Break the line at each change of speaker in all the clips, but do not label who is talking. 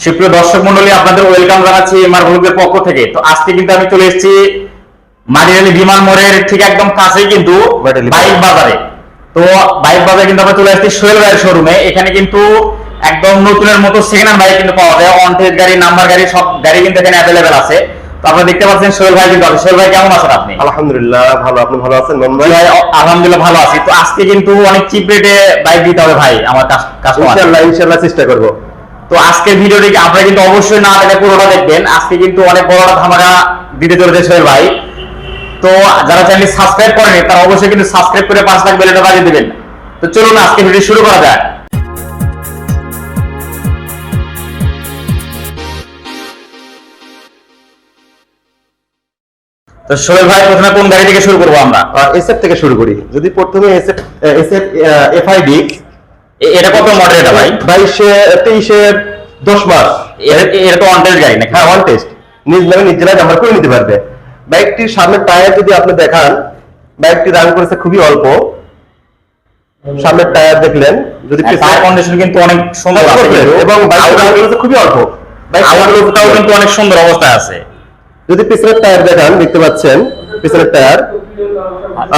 সুপ্রিয় দর্শক মন্ডলী, আপনাদের ওয়েলকাম জানাচ্ছি এমআর ব্লগের পক্ষ থেকে। তো আজকে কিন্তু আমি চলে এসেছি মাটিরালী বিমান মোড়ের ঠিক একদম কাছেই কিন্তু বাইক বাজারে। তো বাইক বাজারে কিন্তু আমরা চলে আসছি সোহেল ভাইয়ের শোরুমে। এখানে কিন্তু একদম নতুনের মতো সেকেন্ড হ্যান্ড বাইক কিন্তু পাওয়া যায়। অন টেস্ট গাড়ি, নাম্বার গাড়ি, সব গাড়ি কিন্তু এখানে অ্যাভেলেবেল আছে। তো আপনারা দেখতে পাচ্ছেন সোহেল ভাই কিন্তু আছে। সোহেল ভাই কেমন আছেন আপনি?
আলহামদুলিল্লাহ ভালো, আপনি ভালো আছেন?
ভাই আলহামদুলিল্লাহ ভালো আছি। তো আজকে কিন্তু অনেক চিপ রেটে বাইক দিতে হবে ভাই আমার কাস্টমার।
ইনশাআল্লাহ চেষ্টা করব।
তো আজকের ভিডিওটি আপনারা কিন্তু অবশ্যই না দেখে পুরোটা দেখবেন। আজকে কিন্তু অনেক বড় ধামাকা দিতে চলেছে সোহেল ভাই। তো যারা চ্যানেল সাবস্ক্রাইব করেনি তারা অবশ্যই কিন্তু সাবস্ক্রাইব করে পাঁচ লাখ বেলটা বাজিয়ে দিবেন। তো চলুন আজকে ভিডিও শুরু করা যাক। তো সোহেল ভাই, প্রথমে কোন গাড়ি থেকে শুরু করবো আমরা?
এসএফ থেকে শুরু করি। যদি প্রথমে এসএফ এফআইডি,
এটা কত মডেল এটা ভাই?
23 10 মাস।
এটা তো অন টেস্ট গাড়ি নাকি?
হ্যাঁ, ওয়ান টেস্ট, নিজ নামে নিজ জেলায় নাম্বার করে নিতে পারবে। বাইকটির সামনের টায়ার যদি আপনি দেখান, বাইকটি রান করেছে খুবই অল্প। সামনের টায়ার দেখলেন, যদি
টায়ার কন্ডিশন কিন্তু অনেক সুন্দর আছে
এবং বাইকটি রান করেছে খুবই অল্প।
আউটলুকটাও কিন্তু অনেক সুন্দর অবস্থায় আছে।
যদি পিছনের টায়ার দেখান, দেখতে পাচ্ছেন পিছনের টায়ার।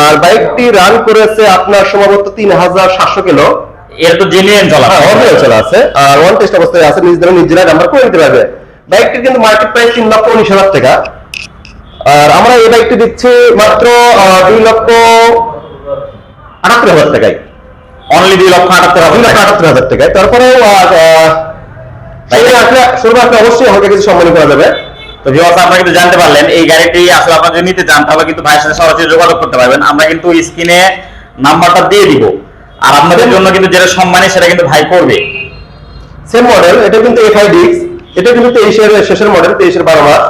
আর বাইকটি রান করেছে আপনার সম্ভবত 3700 কিলো।
এর তো জেনুইন চলা
আছে, আর ওয়ান টেস্ট অবস্থায় আছে। নিজ নামে নিজ জেলায় নাম্বার করে নিতে পারবে। বাইকটির কিন্তু মার্কেট প্রাইস 3,19,000 টাকা। আর আমরা এই বাইকটি দিচ্ছি মাত্র 2,78,000 টাকায়।
অনলি
2,78,000 টাকায়। তারপরেও অবশ্যই আমাকে কিছু সম্মানিত করা যাবে।
তো ভিউয়ার্স, আপনারা কিন্তু জানতে পারলেন এই গাড়িটি আসলে আপনারা যদি নিতে চান তাহলে কিন্তু ভাইয়ের সাথে সরাসরি যোগাযোগ করতে পারবেন। আমরা কিন্তু স্ক্রিনে নাম্বারটা দিয়ে দিব। আর আপনাদের জন্য কিন্তু যেটা সম্মানী সেটা কিন্তু ভাই করবে।
সেম মডেল, এটা কিন্তু এফআইডিক্স। এটা কিন্তু 23 এর শেষের মডেল, 23 এর 12 মাস।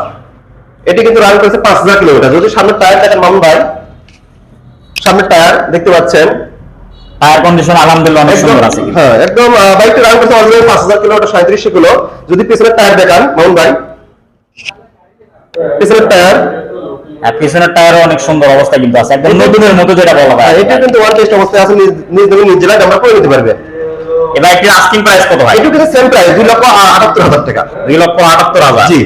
এটি কিন্তু রান করেছে 5000 কিলোমিটার। যদি সামনের টায়ার দেখেন মামুন ভাই, সামনের টায়ার দেখতে পাচ্ছেন,
টায়ার কন্ডিশন আলহামদুলিল্লাহ অনেক সুন্দর আছে।
হ্যাঁ, একদম বাইকটি রান করেছে অলরেডি 5000 কিলোমিটার, 3700 কিলো। যদি পিছনের টায়ার দেখান মামুন ভাই, পিছনের টায়ার,
পিছনের টায়ারও অনেক সুন্দর অবস্থা কিন্তু আছে, একদম নতুনের মতো যেটা বলা হয়।
এটা কিন্তু ওয়ান টেস্ট অবস্থায় আছে। নিজ নামে নিজ জেলায় নাম্বার করে নিতে পারবে।
এবার একটি আস্কিং প্রাইস কত ভাই?
এটা কিন্তু সেম প্রাইস, 2,78,000 টাকা।
2,78,000।
জি,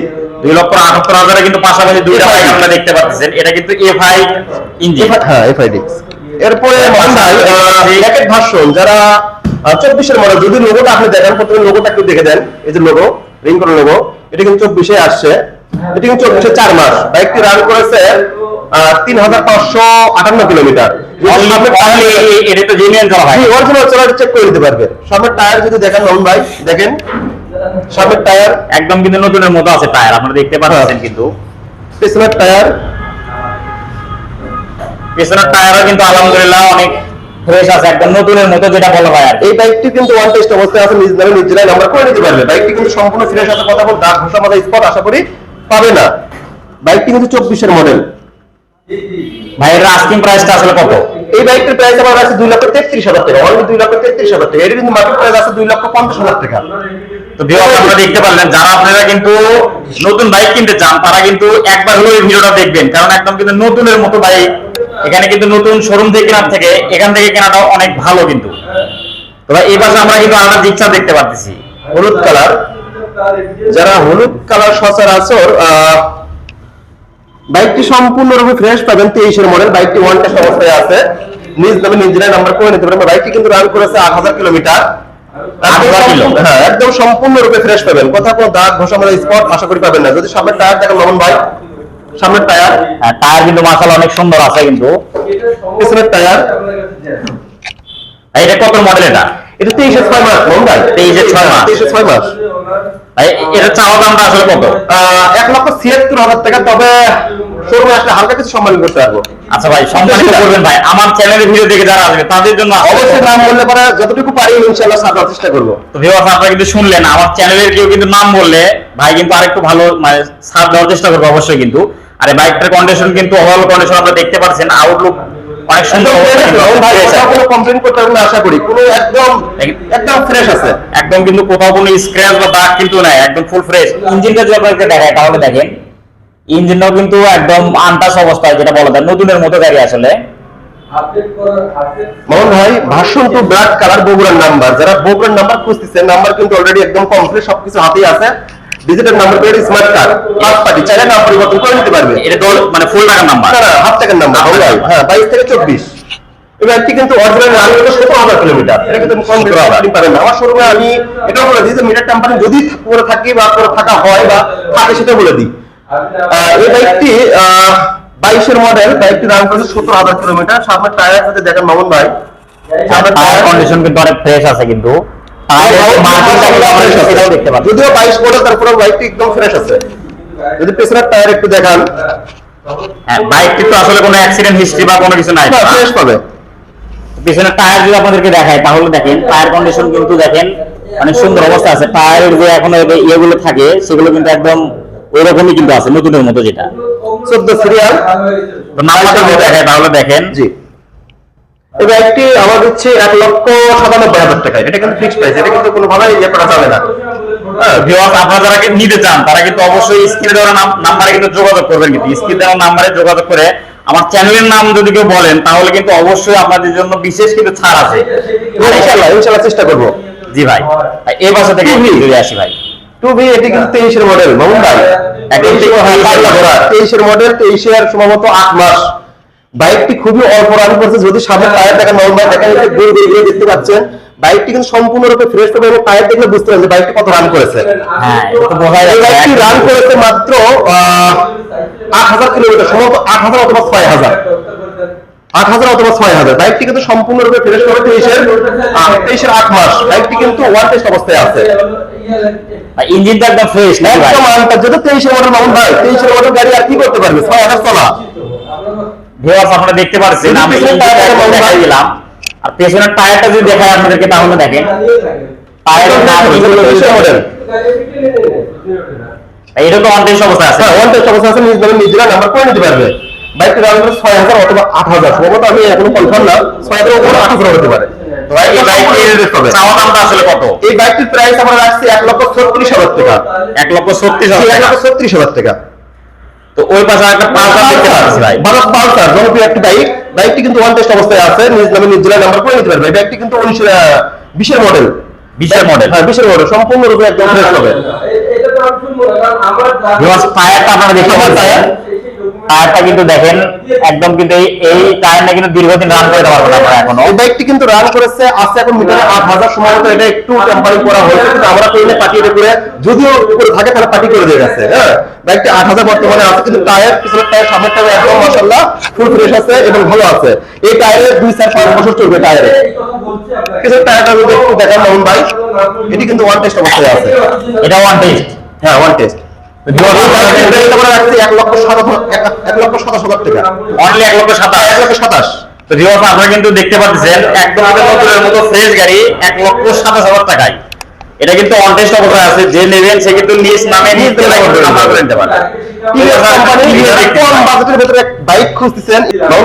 2,78,000 কিন্তু পাশাপাশি দুইটা বাইক আপনারা দেখতে পাচ্ছেন। এটা কিন্তু এফআই ইঞ্জিন।
হ্যাঁ, এফআইডিক্স। এরপরে মামুন ভাই জ্যাকেট ভার্সন, যারা 24 এর মডেল, যদি লোগোটা আপনি দেখেন, প্রথমে লোগোটা একটু দেখে দেন। এই যে লোগো, রিং করা লোগো, এটা কিন্তু 24 এ আসছে। এটা কিন্তু 24 এর 4 মাস। বাইকটি রান করেছে 3,558 কিলোমিটার।
এটা তো জেনুইন চলা ভাই,
অরিজিনাল চলা, চেক করে নিতে পারবে। সামনের টায়ার যদি দেখেন মামুন ভাই, দেখেন সামনের টায়ার
একদম কিন্তু নতুনের মতো আছে টায়ার, আপনারা দেখতে পাচ্ছেন। কিন্তু
পিছনের টায়ার,
পিছনের টায়ারও কিন্তু আলহামদুলিল্লাহ অনেক ফ্রেশ আছে, একদম নতুনের মতো যেটা বলা হয় আর কি।
এই বাইকটি কিন্তু ওয়ান টেস্ট অবস্থায় আছে। নিজ নামে নিজ জেলায় নাম্বার করে নিতে পারবে। বাইকটি কিন্তু সম্পূর্ণ ফ্রেশ আছে। কথা বল, দাগ ঘষা মাথা স্পট আশা করি পাবে না। বাইকটি কিন্তু 24 এর মডেল।
ভাই এর আস্কিং প্রাইসটা আসলে কত?
এই বাইকটির প্রাইস আমার আছে 2,33,000 টাকা। অনলি 2,33,000 টাকা। এর কিন্তু মার্কেট প্রাইস আছে 2,50,000 টাকা।
তো ভিউয়ার্স, আপনারা দেখতে পারলেন, যারা আপনারা কিন্তু নতুন বাইক কিনতে চান তারা কিন্তু একবার হলেও এই ভিডিওটা দেখবেন, কারণ একদম কিন্তু নতুনের মতো বাইক। এখানে কিন্তু নতুন শোরুম থেকে কেনার থেকে এখান থেকে কেনাটা অনেক ভালো। কিন্তু তো ভাই এই পাশে আমরা কিন্তু আলাদা জিক্সার দেখতে পাচ্ছি,
হলুদ কালার। যারা হলুদ কালার সচরাচর, বাইকটি সম্পূর্ণরূপে ফ্রেশ পাবেন। 23 এর মডেল। বাইকটি ওয়ান টেস্ট অবস্থায় আছে। নিজ নামে নিজ জেলায় নাম্বার করে নিতে পারবেন। বাইকটি কিন্তু রান করেছে 8,000 কিলোমিটার।
8,000 কিলো।
হ্যাঁ, একদম সম্পূর্ণরূপে ফ্রেশ পাবেন। কথা কোনো দাগ ঘষা মাথা স্পট আশা করি পাবেন না। যদি সামনের টায়ার দেখেন মামুন ভাই, সামনের টায়ার,
টায়ার কিন্তু মাশাআল্লাহ অনেক সুন্দর আছে। কিন্তু
পিছনের টায়ার।
এটা কত মডেল?
এটা 23 এর 6 মাস মামুন ভাই।
23 এর 6 মাস।
23 এর 6 মাস।
ভাই এটা চাওয়া দামটা আসলে কত?
1,76,000 টাকা। তবে শোরুমে আসলে হালকা কিছু সম্মান করতে পারবো।
আচ্ছা ভাই, সম্মানিত করবেন ভাই। আমার চ্যানেলের ভিডিও দেখে যারা আসবে তাদের জন্য
অবশ্যই নাম বললে পরে যতটুকু পারি ইনশাআল্লাহ সাথে চেষ্টা করব।
তো ভিউয়ার্স, আপনারা কিন্তু শুনলেন, আমার চ্যানেলের কেউ কিন্তু নাম বললে ভাই কিন্তু আরেকটু ভালো মানে সাথ দেওয়ার চেষ্টা করবো অবশ্যই। কিন্তু আর এই বাইকটার কন্ডিশন কিন্তু ওভারঅল কন্ডিশন আপনারা দেখতে পাচ্ছেন। আউটলুক অনেক সুন্দর।
কোনো কমপ্লেইন করতে হবে না আশা করি। পুরো একদম ফ্রেশ আছে।
একদম কিন্তু কোথাও কোনো স্ক্র্যাচ বা দাগ কিন্তু নাই, একদম ফুল ফ্রেশ। ইঞ্জিনটা যদি আপনাকে দেখায় তাহলে দেখেন, ইঞ্জিনটাও কিন্তু একদম আনটাচ অবস্থায়, যেটা বলা যায় নতুনের মতো গাড়ি আসলে।
মামুন ভাই ভার্সন 2 ব্ল্যাক কালার বগুড়ার নাম্বার, যারা বগুড়ার নাম্বার খুঁজতেছেন নাম্বার কিন্তু অলরেডি একদম কমপ্লিট, সবকিছু হাতেই আছে। Digital number plate, smart card, পাঁচ পার্টি চাইলে নাম পরিবর্তন করে নিতে পারবে।
এটা তো মানে ফুল টাকার নাম্বার,
না হাফ টাকার নাম্বার ভাই। হ্যাঁ 22 থেকে 24। এই ব্যাগটি কিন্তু অরিজিনাল রান হলো 17,000 কিলোমিটার। এটা কিন্তু কম করে আপনি পারেন না। আমার শোরুমে আমি এটাও বলে দিই যে মিটার কোম্পানি যদি করে থাকি বা করে থাকা হয় বা থাকে সেটা বলে দিই। এই বাইকটি 22 এর মডেল, বাইকটি রান করেছে 17,000 কিলোমিটার। সামনে টায়ার যদি দেখেন মামুন ভাই,
টায়ার কন্ডিশন কিন্তু অনেক ফ্রেশ আছে, কিন্তু দেখতে পাচ্ছি
যদিও 22 মডেল তারপরে বাইকটি একদম ফ্রেশ আছে। যদি পেছনের টায়ার একটু দেখান,
হ্যাঁ বাইকটি তো আসলে কোনো অ্যাক্সিডেন্ট হিস্ট্রি বা কোনো কিছু নাই,
ফ্রেশ পাবে।
পিছনের টায়ার যদি আপনাদেরকে দেখায় তাহলে দেখেন টায়ার কন্ডিশন কিন্তু দেখেন মানে সুন্দর অবস্থা আছে। টায়ারের যে এখন ইয়েগুলো থাকে সেগুলো কিন্তু একদম ওই রকমই কিন্তু আছে, নতুনের মতো। যেটা
14 সিরিয়াল
নাম্বারটা যদি দেখায় তাহলে দেখেন,
জি এই বাইকটি আমার হচ্ছে 1,97,000 টাকা। এটা কিন্তু ফিক্সড প্রাইস, এটা কিন্তু কোনোভাবেই ইয়ে করা যাবে না।
ভিউয়ার্স আপনারা যারা নিতে চান তারা কিন্তু অবশ্যই স্ক্রিনে দেওয়া নাম্বারে কিন্তু যোগাযোগ করবেন, কিন্তু স্ক্রিনে দেওয়া নাম্বারে যোগাযোগ করে আমার চ্যানেলের নাম যদি কেউ বলেন তাহলে কিন্তু অবশ্যই আপনাদের জন্য বিশেষ কিন্তু ছাড় আছে।
ইনশাআল্লাহ চেষ্টা করব।
জি ভাই, এই বছর থেকে যদি আসি ভাই
2B, এটি কিন্তু 23 এর মডেল মামুন ভাই। 23 এর মডেল, 23 এর সম্ভবত 8 মাস। বাইকটি খুবই অল্প রান করছে। যদি সামনে টায়ার দেখেন মামুন ভাই, দেখেন একটু গোল গোল দেখতে পাচ্ছেন। বাইকটি কিন্তু সম্পূর্ণরূপে ফ্রেশ হবে এবং টায়ার দেখলে বুঝতে পারবেন যে বাইকটি কত রান করেছে।
হ্যাঁ এটা তো বোঝা যায়।
বাইকটি রান করেছে মাত্র 8,000 কিলোমিটার, সম্ভবত 8,000 অথবা 6,000, 8,000 অথবা 6,000। বাইকটি কিন্তু সম্পূর্ণরূপে ফ্রেশ হবে। 23 এর 8 মাস। বাইকটি কিন্তু ওয়ান টেস্ট অবস্থায় আছে।
ইঞ্জিনটা একদম ফ্রেশ না ভাই,
একদম আনটাচ। যদি 23 এর মডেল মামুন ভাই, 23 এর মডেল গাড়ি আর কি করতে পারবে? 6,000 চলা।
ভিউয়ার্স আপনারা দেখতে পাচ্ছেন আমি ইঞ্জিনটা দেখাই দিলাম, আর পেছনের টায়ারটা যদি দেখাই আপনাদেরকে তাহলে দেখেন টায়ারের নাম
23 এর মডেল।
এটা তো অনটেস্ট অবস্থা আছে।
হ্যাঁ ওয়ান টেস্ট অবস্থা আছে। নিজ নামে নিজেরা নাম্বার করে নিতে পারবে। বাইকটি রান করে 6,000 অথবা 8,000, সম্ভবত আমি এখনো কনফার্ম না। 6,000 অথবা 8,000 হতে পারে।
ভাই এই বাইকটির চাওয়া দামটা আসলে কত?
এই বাইকটির প্রাইস আমরা রাখছি 1,36,000 টাকা।
1,36,000
টাকা।
তো ওই পাশে একটা পালসার দেখতে পাচ্ছি ভাই,
ভারত পালসার জনপ্রিয় একটি বাইক। বাইকটি কিন্তু ওয়ান টেস্ট অবস্থায় আছে। নিজ নামে নিজেরা নাম্বার করে নিতে পারবে। এই বাইকটি কিন্তু 20 এর মডেল।
20 এর মডেল।
হ্যাঁ 20 এর মডেল, সম্পূর্ণরূপে একদম ফ্রেশ হবে।
টায়ারটা আপনারা দেখতে পাচ্ছেন, টায়ারটা কিন্তু দেখেন একদম কিন্তু এই টায়ারটা কিন্তু দীর্ঘদিন রান করে দেওয়ার কথা এখনো।
এই বাইকটি কিন্তু রান করেছে আছে এখন মিটারে 8,000, সম্ভবত এটা একটু টেম্পারিং করা হয়েছে, কিন্তু আমরা কইলে পার্টি এটা করে যদিও করে থাকে তাহলে পার্টি করে দিয়ে গেছে। হ্যাঁ বাইকটি 8,000 বর্তমানে আছে, কিন্তু টায়ার পিছনের টায়ার সামনের টায়ার একদম মাশাআল্লাহ ফুল ফ্রেশ আছে এবং ভালো আছে। এই টায়ারে 2-4-5 বছর চলবে টায়ারে। পিছনের টায়ারটা যদি একটু দেখেন মামুন ভাই, এটি কিন্তু ওয়ান টেস্ট অবস্থায় আছে।
এটা ওয়ান টেস্ট,
হ্যাঁ ওয়ান টেস্ট। 1,27,000 টাকা।
অনলি 1,27,000। তো ভিউয়ার্স আপনারা কিন্তু দেখতে পাচ্ছেন একদম নতুনের মতো ফ্রেশ গাড়ি 1,27,000 টাকায়। এটা কিন্তু অন টেস্ট অবস্থায় আছে। যে নেবেন সে কিন্তু নিজ নামে নিজ নাম্বার করে নিতে পারে।
বাইক খুঁজতেছেন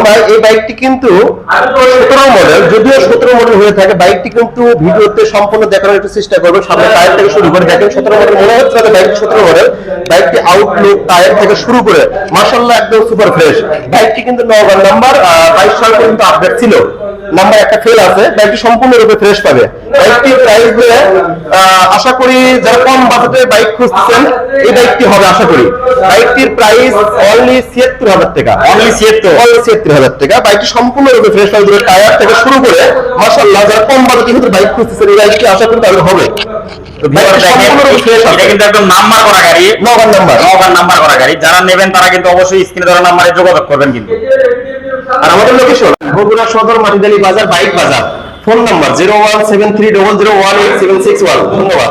ভাই, এই বাইকটি কিন্তু 17 মডেল। যদিও 17 মডেল হয়ে থাকে, বাইকটি কিন্তু ভিডিওতে সম্পূর্ণ দেখানোর একটু চেষ্টা করবো। সামনে টায়ার থেকে শুরু করে দেখেন 17 মডেল মনে হচ্ছে না, বাইকটি 17 মডেল। বাইকটি আউটলুক টায়ার থেকে শুরু করে মাশাআল্লাহ একদম সুপার ফ্রেশ। বাইকটি কিন্তু নগর নাম্বার 22 সাল পর্যন্ত আপডেট ছিল, নাম্বার একটা ফেল আছে। বাইকটি সম্পূর্ণরূপে ফ্রেশ পাবে। বাইকটির প্রাইস দিয়ে আশা করি যারা কম বাজেটে বাইক খুঁজতেছেন এই বাইকটি হবে আশা করি। বাইকটির প্রাইস অনলি 76,000 টাকা।
অনলি
76,000 টাকা। বাইকটি সম্পূর্ণরূপে ফ্রেশ পাবে, টায়ার থেকে শুরু করে মাশাআল্লাহ যারা কম বাজেটে কিন্তু বাইক খুঁজতেছেন এই বাইকটি আশা করি তাদের হবে।
এটা কিন্তু একদম নাম্বার করা গাড়ি, নগর নাম্বার করা গাড়ি। যারা নেবেন তারা কিন্তু অবশ্যই স্ক্রিনে দেওয়া নাম্বারে যোগাযোগ করবেন কিন্তু।
আর আমাদের লোকেশন বগুড়া সদর মাটিদালি বাজার, বাইক বাজার। Phone number 01730018761। ধন্যবাদ।